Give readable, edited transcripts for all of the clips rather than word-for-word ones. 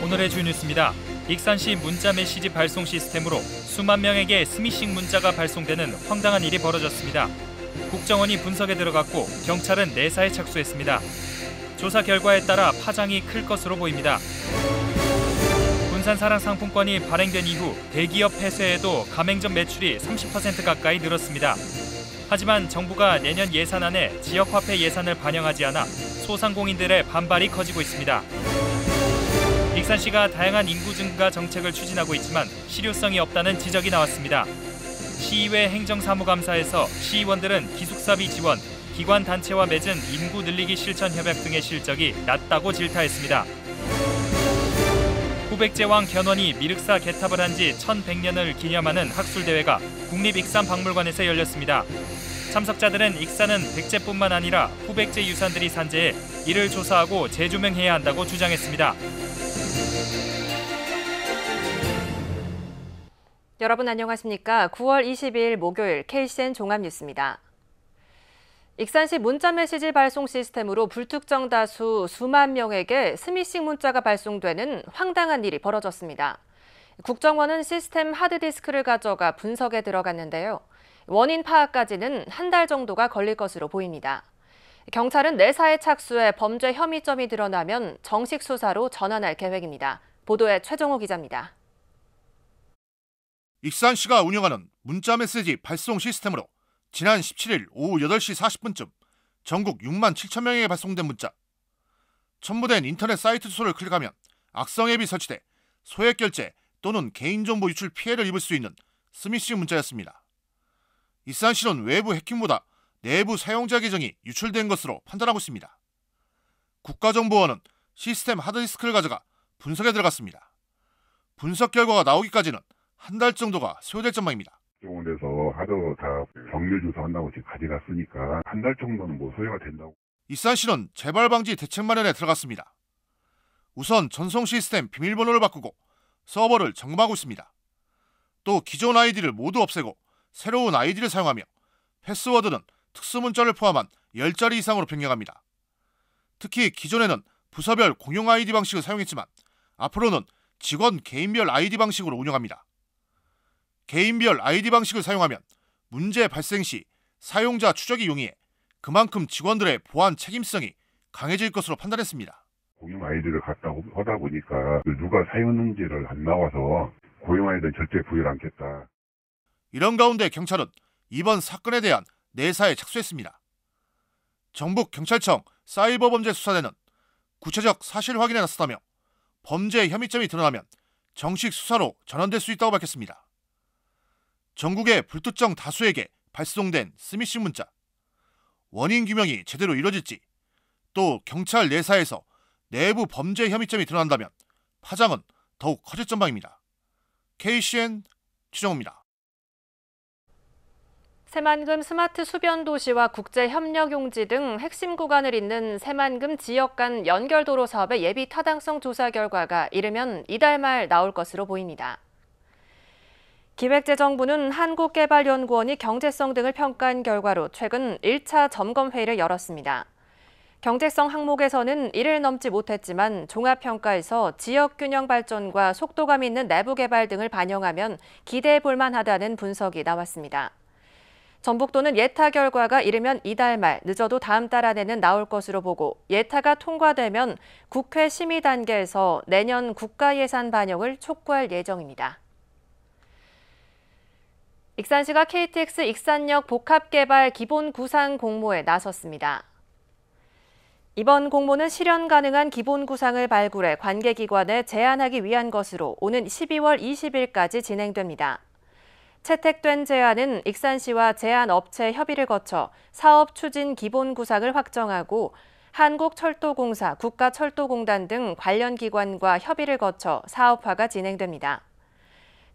오늘의 주 뉴스입니다. 익산시 문자 메시지 발송 시스템으로 수만 명에게 스미싱 문자가 발송되는 황당한 일이 벌어졌습니다. 국정원이 분석에 들어갔고 경찰은 내사에 착수했습니다. 조사 결과에 따라 파장이 클 것으로 보입니다. 군산사랑 상품권이 발행된 이후 대기업 폐쇄에도 가맹점 매출이 30% 가까이 늘었습니다. 하지만 정부가 내년 예산안에 지역화폐 예산을 반영하지 않아 소상공인들의 반발이 커지고 있습니다. 익산시가 다양한 인구 증가 정책을 추진하고 있지만 실효성이 없다는 지적이 나왔습니다. 시의회 행정사무감사에서 시의원들은 기숙사비 지원, 기관 단체와 맺은 인구 늘리기 실천 협약 등의 실적이 낮다고 질타했습니다. 후백제왕 견훤이 미륵사 개탑을 한 지 1100년을 기념하는 학술대회가 국립익산박물관에서 열렸습니다. 참석자들은 익산은 백제뿐만 아니라 후백제 유산들이 산재해 이를 조사하고 재조명해야 한다고 주장했습니다. 여러분 안녕하십니까? 9월 22일 목요일 KCN 종합뉴스입니다. 익산시 문자메시지 발송 시스템으로 불특정 다수 수만 명에게 스미싱 문자가 발송되는 황당한 일이 벌어졌습니다. 국정원은 시스템 하드디스크를 가져가 분석에 들어갔는데요. 원인 파악까지는 한 달 정도가 걸릴 것으로 보입니다. 경찰은 내사에 착수해 범죄 혐의점이 드러나면 정식 수사로 전환할 계획입니다. 보도에 최정호 기자입니다. 익산시가 운영하는 문자메시지 발송 시스템으로 지난 17일 오후 8시 40분쯤 전국 6만 7천 명에게 발송된 문자. 첨부된 인터넷 사이트 주소를 클릭하면 악성 앱이 설치돼 소액 결제 또는 개인정보 유출 피해를 입을 수 있는 스미싱 문자였습니다. 익산시는 외부 해킹보다 내부 사용자 계정이 유출된 것으로 판단하고 있습니다. 국가정보원은 시스템 하드디스크를 가져가 분석에 들어갔습니다. 분석 결과가 나오기까지는 한 달 정도가 소요될 전망입니다. 병원에서 하도 다 격리 조사한다고 지금 가져갔으니까 한 달 정도는 뭐 소요가 된다고. 익산시는 재발 방지 대책 마련에 들어갔습니다. 우선 전송 시스템 비밀번호를 바꾸고 서버를 점검하고 있습니다. 또 기존 아이디를 모두 없애고 새로운 아이디를 사용하며 패스워드는 특수문자를 포함한 10자리 이상으로 변경합니다. 특히 기존에는 부서별 공용 아이디 방식을 사용했지만 앞으로는 직원 개인별 아이디 방식으로 운영합니다. 개인별 아이디 방식을 사용하면 문제 발생 시 사용자 추적이 용이해 그만큼 직원들의 보안 책임성이 강해질 것으로 판단했습니다. 공용 아이디를 갖다 하다 보니까 누가 사용했는지를 안 나와서 공용 아이디는 절대 부여를 않겠다. 이런 가운데 경찰은 이번 사건에 대한 내사에 착수했습니다. 전북경찰청 사이버범죄수사대는 구체적 사실 확인에 나섰다며 범죄 혐의점이 드러나면 정식 수사로 전환될 수 있다고 밝혔습니다. 전국의 불특정 다수에게 발송된 스미싱 문자. 원인 규명이 제대로 이뤄질지, 또 경찰 내사에서 내부 범죄 혐의점이 드러난다면 파장은 더욱 커질 전망입니다. KCN 최정호입니다. 새만금 스마트 수변 도시와 국제협력용지 등 핵심 구간을 잇는 새만금 지역 간 연결도로 사업의 예비 타당성 조사 결과가 이르면 이달 말 나올 것으로 보입니다. 기획재정부는 한국개발연구원이 경제성 등을 평가한 결과로 최근 1차 점검회의를 열었습니다. 경제성 항목에서는 1을 넘지 못했지만 종합평가에서 지역균형 발전과 속도감 있는 내부 개발 등을 반영하면 기대해 볼 만하다는 분석이 나왔습니다. 전북도는 예타 결과가 이르면 이달 말, 늦어도 다음 달 안에는 나올 것으로 보고 예타가 통과되면 국회 심의 단계에서 내년 국가예산 반영을 촉구할 예정입니다. 익산시가 KTX 익산역 복합개발 기본 구상 공모에 나섰습니다. 이번 공모는 실현 가능한 기본 구상을 발굴해 관계기관에 제안하기 위한 것으로 오는 12월 20일까지 진행됩니다. 채택된 제안은 익산시와 제안업체 협의를 거쳐 사업 추진 기본 구상을 확정하고 한국철도공사, 국가철도공단 등 관련 기관과 협의를 거쳐 사업화가 진행됩니다.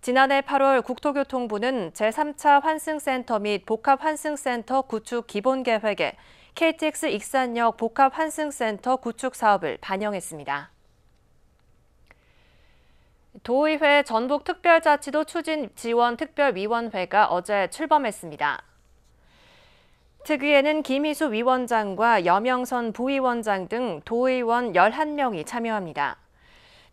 지난해 8월 국토교통부는 제3차 환승센터 및 복합환승센터 구축 기본계획에 KTX 익산역 복합환승센터 구축 사업을 반영했습니다. 도의회 전북특별자치도 추진지원특별위원회가 어제 출범했습니다. 특위에는 김희수 위원장과 여명선 부위원장 등 도의원 11명이 참여합니다.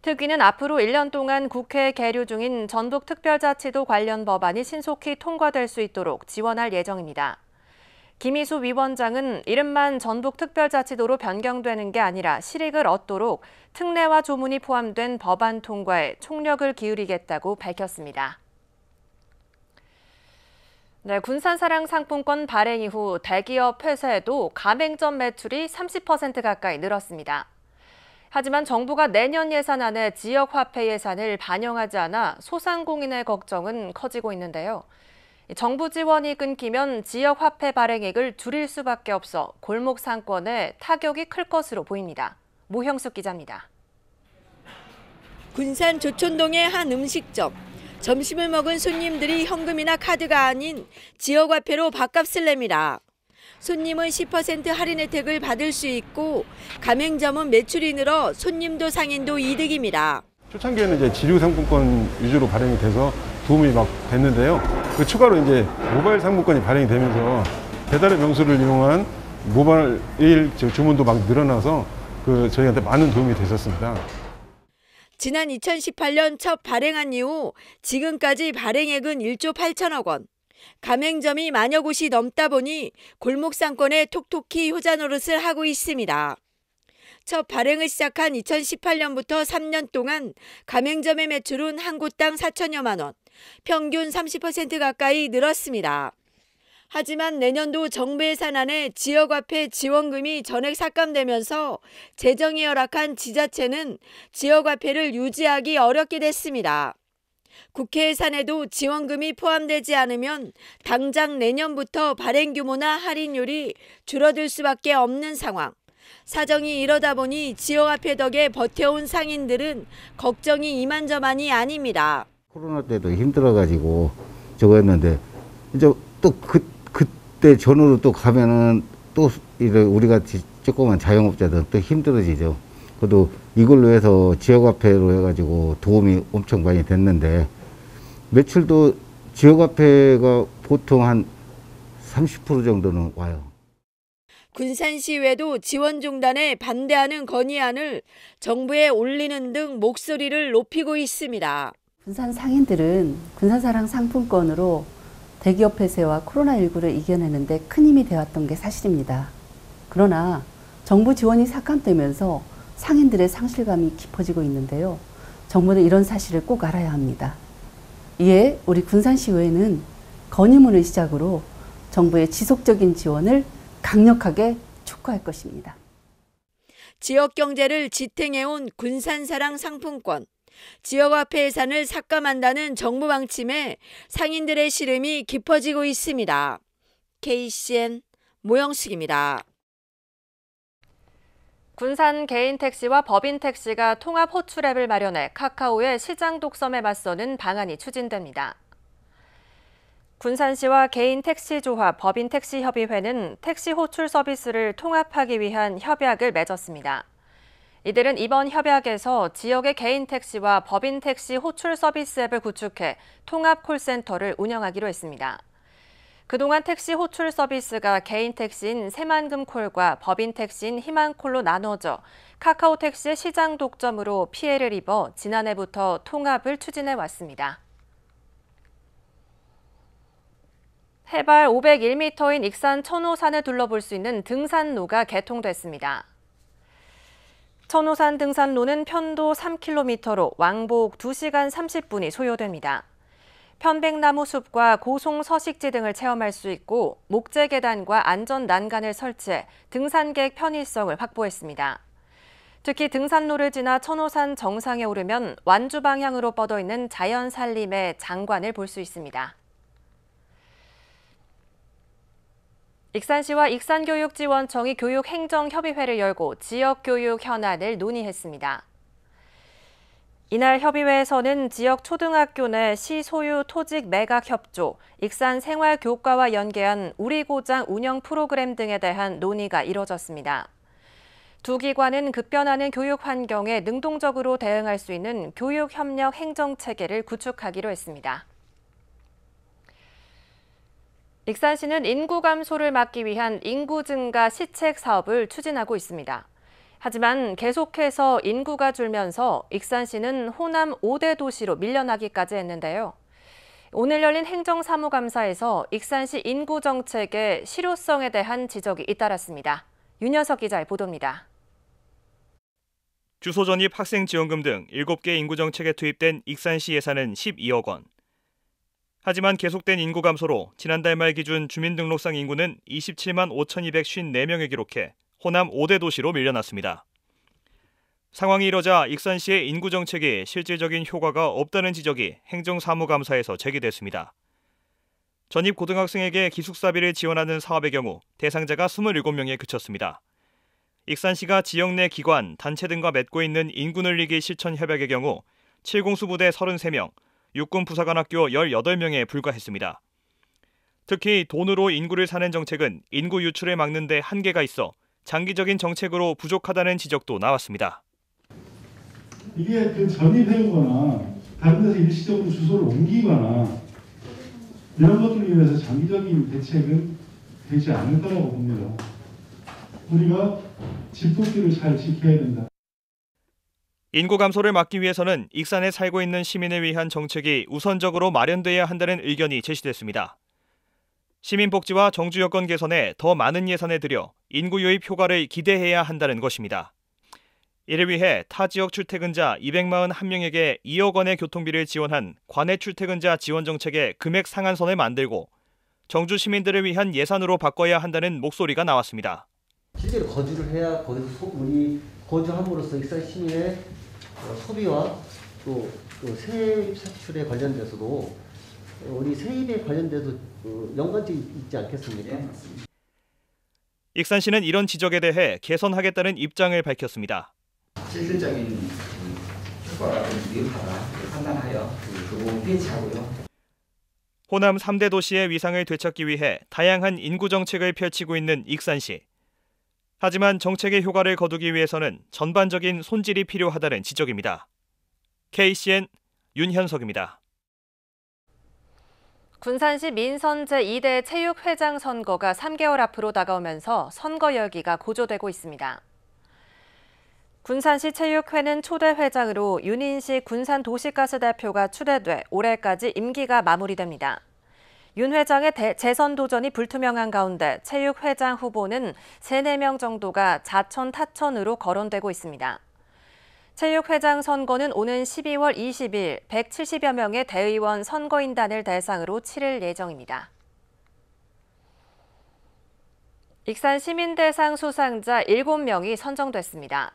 특위는 앞으로 1년 동안 국회에 계류 중인 전북특별자치도 관련 법안이 신속히 통과될 수 있도록 지원할 예정입니다. 김희수 위원장은 이름만 전북특별자치도로 변경되는 게 아니라 실익을 얻도록 특례와 조문이 포함된 법안 통과에 총력을 기울이겠다고 밝혔습니다. 네, 군산사랑 상품권 발행 이후 대기업 폐쇄에도 가맹점 매출이 30% 가까이 늘었습니다. 하지만 정부가 내년 예산안에 지역화폐 예산을 반영하지 않아 소상공인의 걱정은 커지고 있는데요. 정부 지원이 끊기면 지역화폐 발행액을 줄일 수밖에 없어 골목 상권에 타격이 클 것으로 보입니다. 모형숙 기자입니다. 군산 조촌동의 한 음식점. 점심을 먹은 손님들이 현금이나 카드가 아닌 지역화폐로 밥값을 냅니다. 손님은 10% 할인 혜택을 받을 수 있고 가맹점은 매출이 늘어 손님도 상인도 이득입니다. 초창기에는 이제 지류 상품권 위주로 발행이 돼서 도움이 막 됐는데요. 그 추가로 이제 모바일 상품권이 발행이 되면서 배달의 명수를 이용한 모바일 주문도 막 늘어나서 저희한테 많은 도움이 됐었습니다. 지난 2018년 첫 발행한 이후 지금까지 발행액은 1조 8천억 원. 가맹점이 만여 곳이 넘다 보니 골목 상권에 톡톡히 효자 노릇을 하고 있습니다. 첫 발행을 시작한 2018년부터 3년 동안 가맹점의 매출은 한 곳당 4천여만 원, 평균 30% 가까이 늘었습니다. 하지만 내년도 정부 예산안에 지역화폐 지원금이 전액 삭감되면서 재정이 열악한 지자체는 지역화폐를 유지하기 어렵게 됐습니다. 국회 예산에도 지원금이 포함되지 않으면 당장 내년부터 발행 규모나 할인율이 줄어들 수밖에 없는 상황. 사정이 이러다 보니 지역화폐 덕에 버텨온 상인들은 걱정이 이만저만이 아닙니다. 코로나 때도 힘들어가지고 저거 했는데 이제 또 그때 전후로 또 가면은 또 우리가 조그만 자영업자들은 또 힘들어지죠. 그래도 이걸로 해서 지역화폐로 해가지고 도움이 엄청 많이 됐는데 매출도 지역화폐가 보통 한 30% 정도는 와요. 군산시의회도 지원중단에 반대하는 건의안을 정부에 올리는 등 목소리를 높이고 있습니다. 군산 상인들은 군산사랑 상품권으로 대기업 폐쇄와 코로나19를 이겨내는데 큰 힘이 되었던 게 사실입니다. 그러나 정부 지원이 삭감되면서 상인들의 상실감이 깊어지고 있는데요. 정부는 이런 사실을 꼭 알아야 합니다. 이에 우리 군산시의회는 건의문을 시작으로 정부의 지속적인 지원을 강력하게 촉구할 것입니다. 지역 경제를 지탱해온 군산사랑 상품권. 지역화폐 예산을 삭감한다는 정부 방침에 상인들의 시름이 깊어지고 있습니다. KCN 모형숙입니다. 군산 개인 택시와 법인 택시가 통합 호출 앱을 마련해 카카오의 시장 독점에 맞서는 방안이 추진됩니다. 군산시와 개인 택시 조합 법인 택시 협의회는 택시 호출 서비스를 통합하기 위한 협약을 맺었습니다. 이들은 이번 협약에서 지역의 개인 택시와 법인 택시 호출 서비스 앱을 구축해 통합 콜센터를 운영하기로 했습니다. 그동안 택시 호출 서비스가 개인 택시인 새만금콜과 법인 택시인 희망콜로 나눠져 카카오 택시의 시장 독점으로 피해를 입어 지난해부터 통합을 추진해 왔습니다. 해발 501m인 익산 천호산을 둘러볼 수 있는 등산로가 개통됐습니다. 천호산 등산로는 편도 3km로 왕복 2시간 30분이 소요됩니다. 편백나무 숲과 고송 서식지 등을 체험할 수 있고 목재 계단과 안전 난간을 설치해 등산객 편의성을 확보했습니다. 특히 등산로를 지나 천호산 정상에 오르면 완주 방향으로 뻗어 있는 자연 산림의 장관을 볼 수 있습니다. 익산시와 익산교육지원청이 교육행정협의회를 열고 지역교육 현안을 논의했습니다. 이날 협의회에서는 지역 초등학교 내 시 소유 토직 매각 협조, 익산 생활교과와 연계한 우리고장 운영 프로그램 등에 대한 논의가 이뤄졌습니다. 두 기관은 급변하는 교육 환경에 능동적으로 대응할 수 있는 교육협력 행정체계를 구축하기로 했습니다. 익산시는 인구 감소를 막기 위한 인구 증가 시책 사업을 추진하고 있습니다. 하지만 계속해서 인구가 줄면서 익산시는 호남 5대 도시로 밀려나기까지 했는데요. 오늘 열린 행정사무감사에서 익산시 인구 정책의 실효성에 대한 지적이 잇따랐습니다. 윤현석 기자의 보도입니다. 주소 전입 학생 지원금 등 7개 인구 정책에 투입된 익산시 예산은 12억 원. 하지만 계속된 인구 감소로 지난달 말 기준 주민등록상 인구는 27만 5,254명을 기록해 호남 5대 도시로 밀려났습니다. 상황이 이러자 익산시의 인구 정책이 실질적인 효과가 없다는 지적이 행정사무감사에서 제기됐습니다. 전입 고등학생에게 기숙사비를 지원하는 사업의 경우 대상자가 27명에 그쳤습니다. 익산시가 지역 내 기관, 단체 등과 맺고 있는 인구 늘리기 실천 협약의 경우 7공수부대 33명, 육군 부사관학교 18명에 불과했습니다. 특히 돈으로 인구를 사는 정책은 인구 유출을 막는 데 한계가 있어 장기적인 정책으로 부족하다는 지적도 나왔습니다. 이게 그 전입해오거나 다른 데서 일시적으로 주소를 옮기거나 이런 것들을 위해서 장기적인 대책은 되지 않을 거라고 봅니다. 우리가 집도끼를 잘 지켜야 된다. 인구 감소를 막기 위해서는 익산에 살고 있는 시민을 위한 정책이 우선적으로 마련돼야 한다는 의견이 제시됐습니다. 시민 복지와 정주 여건 개선에 더 많은 예산을 들여 인구 유입 효과를 기대해야 한다는 것입니다. 이를 위해 타 지역 출퇴근자 241명에게 2억 원의 교통비를 지원한 관내 출퇴근자 지원 정책의 금액 상한선을 만들고 정주 시민들을 위한 예산으로 바꿔야 한다는 목소리가 나왔습니다. 실제로 거주를 해야 거기서 우리 거주함으로써 익산 시민의 소비와 또 세입 사출에 관련돼서도 우리 세입에 관련돼서 연관성이 있지 않겠습니까? 익산시는 이런 지적에 대해 개선하겠다는 입장을 밝혔습니다. 실질적인 효과가 미흡하다 판단하여 그 부분 폐지하고요. 호남 3대 도시의 위상을 되찾기 위해 다양한 인구 정책을 펼치고 있는 익산시. 하지만 정책의 효과를 거두기 위해서는 전반적인 손질이 필요하다는 지적입니다. KCN 윤현석입니다. 군산시 민선 제2대 체육회장 선거가 3개월 앞으로 다가오면서 선거 열기가 고조되고 있습니다. 군산시 체육회는 초대 회장으로 윤인식 군산도시가스 대표가 추대돼 올해까지 임기가 마무리됩니다. 윤 회장의 재선 도전이 불투명한 가운데 체육회장 후보는 3, 4명 정도가 자천타천으로 거론되고 있습니다. 체육회장 선거는 오는 12월 20일 170여 명의 대의원 선거인단을 대상으로 치를 예정입니다. 익산 시민대상 수상자 7명이 선정됐습니다.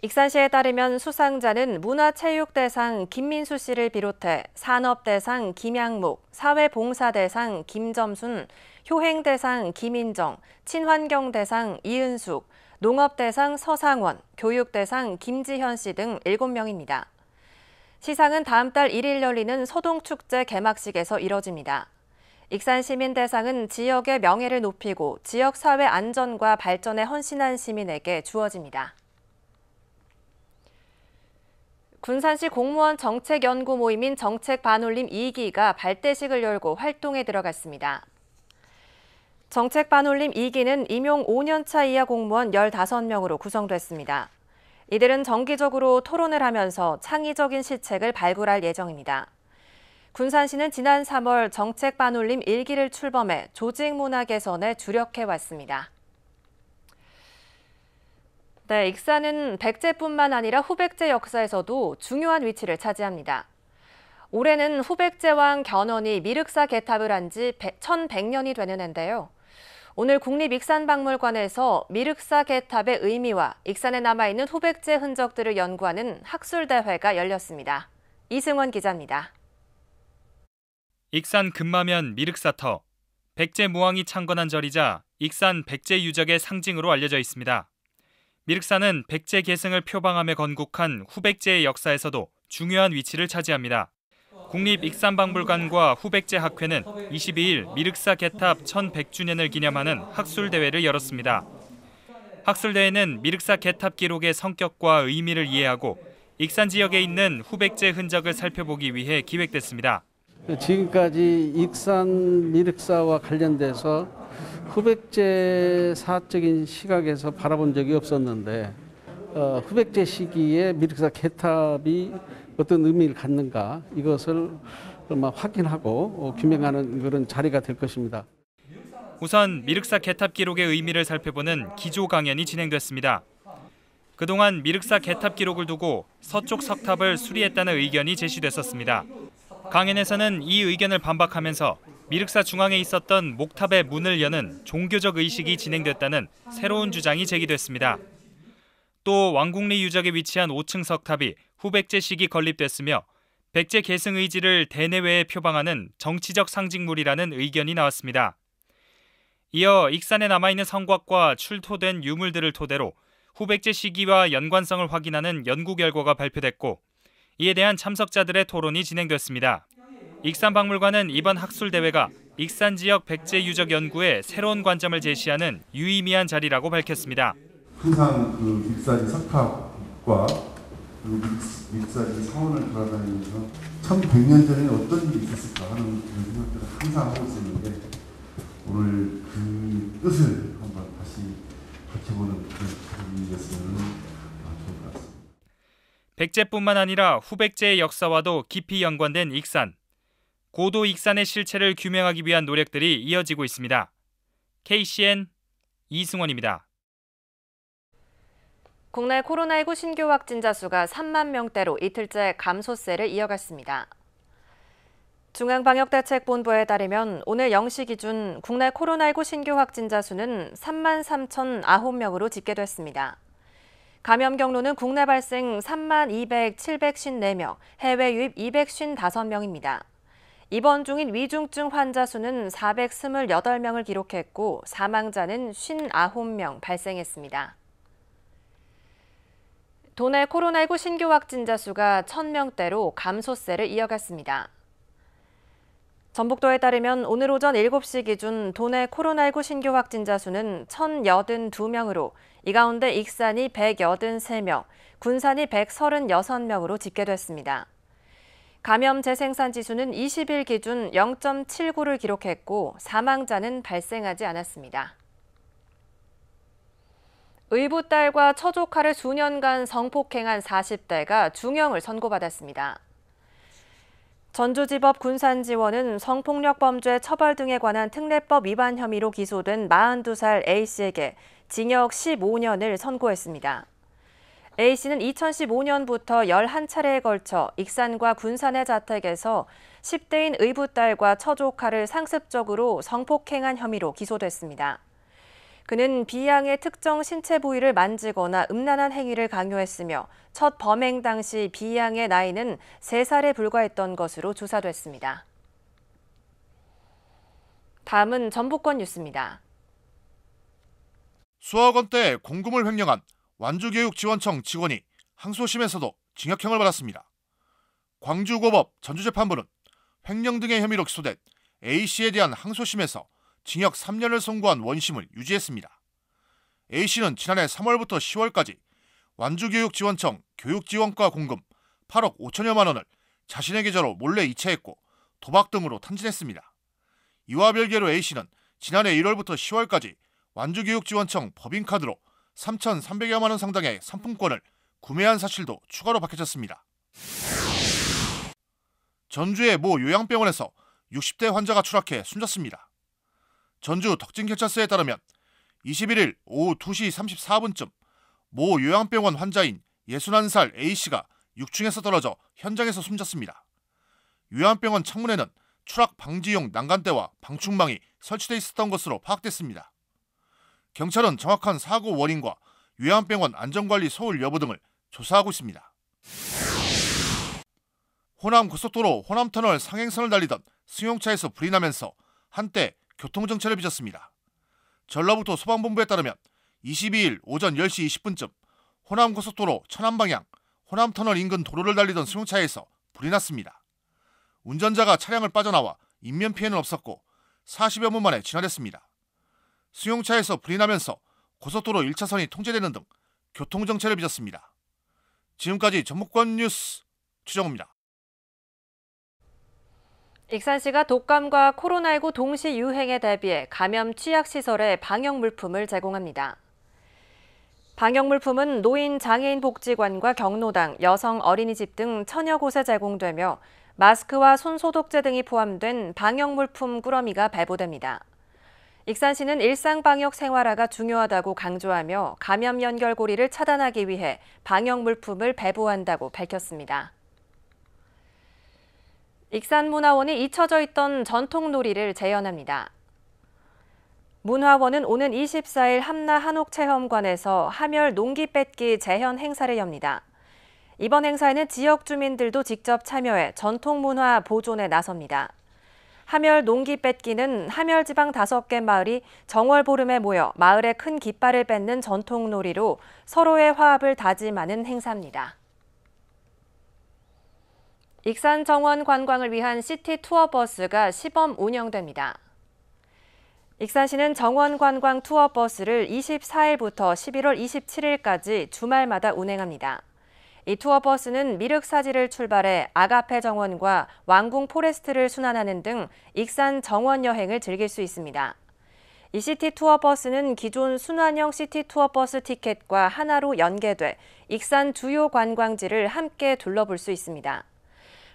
익산시에 따르면 수상자는 문화체육대상 김민수 씨를 비롯해 산업대상 김양목, 사회봉사대상 김점순, 효행대상 김인정, 친환경대상 이은숙, 농업대상 서상원, 교육대상 김지현 씨 등 7명입니다. 시상은 다음 달 1일 열리는 소동축제 개막식에서 이뤄집니다. 익산시민대상은 지역의 명예를 높이고 지역사회 안전과 발전에 헌신한 시민에게 주어집니다. 군산시 공무원 정책연구 모임인 정책반올림 2기가 발대식을 열고 활동에 들어갔습니다. 정책반올림 2기는 임용 5년차 이하 공무원 15명으로 구성됐습니다. 이들은 정기적으로 토론을 하면서 창의적인 시책을 발굴할 예정입니다. 군산시는 지난 3월 정책반올림 1기를 출범해 조직 문화 개선에 주력해왔습니다. 네, 익산은 백제뿐만 아니라 후백제 역사에서도 중요한 위치를 차지합니다. 올해는 후백제왕 견훤이 미륵사 개탑을 한 지 1100년이 되는 해인데요. 오늘 국립익산박물관에서 미륵사 개탑의 의미와 익산에 남아있는 후백제 흔적들을 연구하는 학술대회가 열렸습니다. 이승원 기자입니다. 익산 금마면 미륵사터. 백제 무왕이 창건한 절이자 익산 백제 유적의 상징으로 알려져 있습니다. 미륵사는 백제 계승을 표방하며 건국한 후백제의 역사에서도 중요한 위치를 차지합니다. 국립익산박물관과 후백제학회는 22일 미륵사 개탑 1100주년을 기념하는 학술대회를 열었습니다. 학술대회는 미륵사 개탑 기록의 성격과 의미를 이해하고 익산 지역에 있는 후백제 흔적을 살펴보기 위해 기획됐습니다. 지금까지 익산 미륵사와 관련돼서 흡액제사적인 시각에서 바라본 적이 없었는데 흡액제 시기에 미륵사 개탑이 어떤 의미를 갖는가 이것을 확인하고 규명하는 그런 자리가 될 것입니다. 우선 미륵사 개탑 기록의 의미를 살펴보는 기조 강연이 진행됐습니다. 그동안 미륵사 개탑 기록을 두고 서쪽 석탑을 수리했다는 의견이 제시됐었습니다. 강연에서는 이 의견을 반박하면서 미륵사 중앙에 있었던 목탑의 문을 여는 종교적 의식이 진행됐다는 새로운 주장이 제기됐습니다. 또 왕궁리 유적에 위치한 5층 석탑이 후백제 시기 건립됐으며 백제 계승 의지를 대내외에 표방하는 정치적 상징물이라는 의견이 나왔습니다. 이어 익산에 남아있는 성곽과 출토된 유물들을 토대로 후백제 시기와 연관성을 확인하는 연구 결과가 발표됐고 이에 대한 참석자들의 토론이 진행됐습니다. 익산박물관은 이번 학술대회가 익산 지역 백제 유적 연구에 새로운 관점을 제시하는 유의미한 자리라고 밝혔습니다. 항상 그 익산이 석탑과 익산이 사원을 돌아다니면서 1100년 전에 어떤 일이 있었을까 하는 그런 생각들을 항상 하고 있었는데 오늘 그 뜻을 한번 다시 밝혀보는 그런 자리였으면 좋을 것 같습니다. 백제뿐만 아니라 후백제의 역사와도 깊이 연관된 익산. 고도 익산의 실체를 규명하기 위한 노력들이 이어지고 있습니다. KCN 이승원입니다. 국내 코로나19 신규 확진자 수가 3만 명대로 이틀째 감소세를 이어갔습니다. 중앙방역대책본부에 따르면 오늘 0시 기준 국내 코로나19 신규 확진자 수는 3만 3,009명으로 집계됐습니다. 감염 경로는 국내 발생 3만 754명, 해외 유입 255명입니다. 입원 중인 위중증 환자 수는 428명을 기록했고 사망자는 59명 발생했습니다. 도내 코로나19 신규 확진자 수가 1,000명대로 감소세를 이어갔습니다. 전북도에 따르면 오늘 오전 7시 기준 도내 코로나19 신규 확진자 수는 1,082명으로 이 가운데 익산이 183명, 군산이 136명으로 집계됐습니다. 감염 재생산 지수는 20일 기준 0.79를 기록했고 사망자는 발생하지 않았습니다. 의붓딸과 처조카를 수년간 성폭행한 40대가 중형을 선고받았습니다. 전주지법 군산지원은 성폭력 범죄 처벌 등에 관한 특례법 위반 혐의로 기소된 42살 A씨에게 징역 15년을 선고했습니다. A씨는 2015년부터 11차례에 걸쳐 익산과 군산의 자택에서 10대인 의붓딸과 처조카를 상습적으로 성폭행한 혐의로 기소됐습니다. 그는 B양의 특정 신체 부위를 만지거나 음란한 행위를 강요했으며 첫 범행 당시 B양의 나이는 3살에 불과했던 것으로 조사됐습니다. 다음은 전북권 뉴스입니다. 수억 원대 공금을 횡령한 완주교육지원청 직원이 항소심에서도 징역형을 받았습니다. 광주고법 전주재판부는 횡령 등의 혐의로 기소된 A씨에 대한 항소심에서 징역 3년을 선고한 원심을 유지했습니다. A씨는 지난해 3월부터 10월까지 완주교육지원청 교육지원과 공금 8억 5천여만 원을 자신의 계좌로 몰래 이체했고 도박 등으로 탕진했습니다. 이와 별개로 A씨는 지난해 1월부터 10월까지 완주교육지원청 법인카드로 3,300여만 원 상당의 상품권을 구매한 사실도 추가로 밝혀졌습니다. 전주의 모 요양병원에서 60대 환자가 추락해 숨졌습니다. 전주 덕진경찰서에 따르면 21일 오후 2시 34분쯤 모 요양병원 환자인 61살 A씨가 6층에서 떨어져 현장에서 숨졌습니다. 요양병원 창문에는 추락 방지용 난간대와 방충망이 설치돼 있었던 것으로 파악됐습니다. 경찰은 정확한 사고 원인과 요양병원 안전관리 소홀 여부 등을 조사하고 있습니다. 호남 고속도로 호남터널 상행선을 달리던 승용차에서 불이 나면서 한때 교통정체를 빚었습니다. 전라북도 소방본부에 따르면 22일 오전 10시 20분쯤 호남고속도로 천안방향 호남터널 인근 도로를 달리던 승용차에서 불이 났습니다. 운전자가 차량을 빠져나와 인면피해는 없었고 40여 분 만에 진화됐습니다. 승용차에서 불이 나면서 고속도로 1차선이 통제되는 등 교통정체를 빚었습니다. 지금까지 전북권 뉴스 최정우입니다. 익산시가 독감과 코로나19 동시 유행에 대비해 감염 취약시설에 방역물품을 제공합니다. 방역물품은 노인 장애인 복지관과 경로당, 여성 어린이집 등 천여 곳에 제공되며 마스크와 손소독제 등이 포함된 방역물품 꾸러미가 배부됩니다. 익산시는 일상방역 생활화가 중요하다고 강조하며 감염 연결고리를 차단하기 위해 방역물품을 배부한다고 밝혔습니다. 익산문화원이 잊혀져 있던 전통놀이를 재현합니다. 문화원은 오는 24일 함나 한옥체험관에서 하멸 농기 뺏기 재현 행사를 엽니다. 이번 행사에는 지역 주민들도 직접 참여해 전통문화 보존에 나섭니다. 하멸 농기 뺏기는 하멸 지방 5개 마을이 정월보름에 모여 마을의 큰 깃발을 뺏는 전통놀이로 서로의 화합을 다짐하는 행사입니다. 익산 정원 관광을 위한 시티 투어버스가 시범 운영됩니다. 익산시는 정원 관광 투어버스를 24일부터 11월 27일까지 주말마다 운행합니다. 이 투어버스는 미륵사지를 출발해 아가페 정원과 왕궁 포레스트를 순환하는 등 익산 정원 여행을 즐길 수 있습니다. 이 시티 투어버스는 기존 순환형 시티 투어버스 티켓과 하나로 연계돼 익산 주요 관광지를 함께 둘러볼 수 있습니다.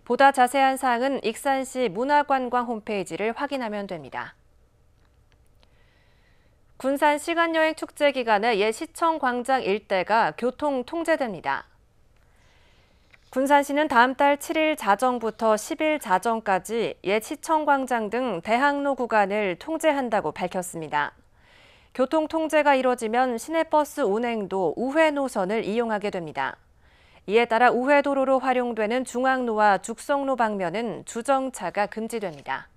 보다 자세한 사항은 익산시 문화관광 홈페이지를 확인하면 됩니다. 군산 시간여행 축제 기간에 옛 시청 광장 일대가 교통 통제됩니다. 군산시는 다음 달 7일 자정부터 10일 자정까지 옛 시청 광장 등 대학로 구간을 통제한다고 밝혔습니다. 교통 통제가 이뤄지면 시내버스 운행도 우회 노선을 이용하게 됩니다. 이에 따라 우회도로로 활용되는 중앙로와 죽성로 방면은 주정차가 금지됩니다.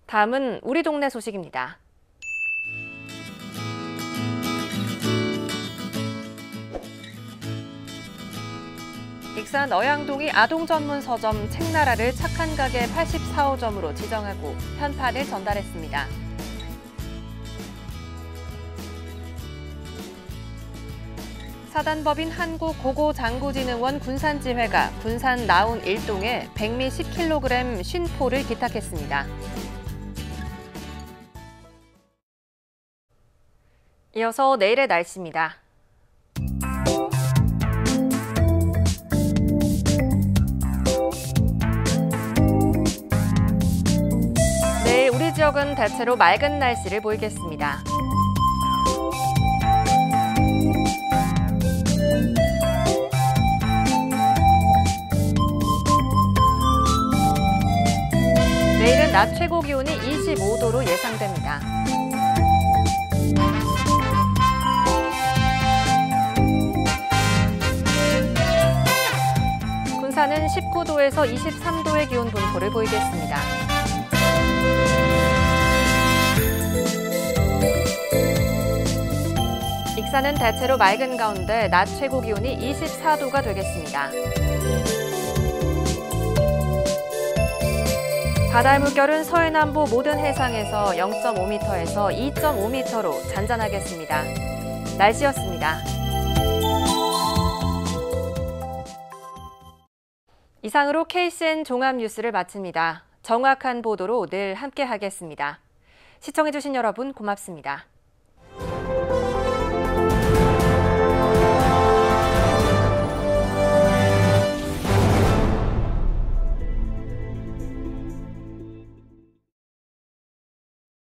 다음은 우리 동네 소식입니다. 익산 어양동이 아동 전문 서점 책나라를 착한 가게 84호점으로 지정하고 현판을 전달했습니다. 사단법인 한국고고장구진흥원 군산지회가 군산 나운 1동에 백미 10kg 쉰포를 기탁했습니다. 이어서 내일의 날씨입니다. 내일 우리 지역은 대체로 맑은 날씨를 보이겠습니다. 내일은 낮 최고 기온이 25도로 예상됩니다. 군산은 19도에서 23도의 기온 분포를 보이겠습니다. 익산은 대체로 맑은 가운데 낮 최고 기온이 24도가 되겠습니다. 바다 물결은 서해남부 모든 해상에서 0.5m에서 2.5m로 잔잔하겠습니다. 날씨였습니다. 이상으로 KCN 종합뉴스를 마칩니다. 정확한 보도로 늘 함께하겠습니다. 시청해주신 여러분 고맙습니다.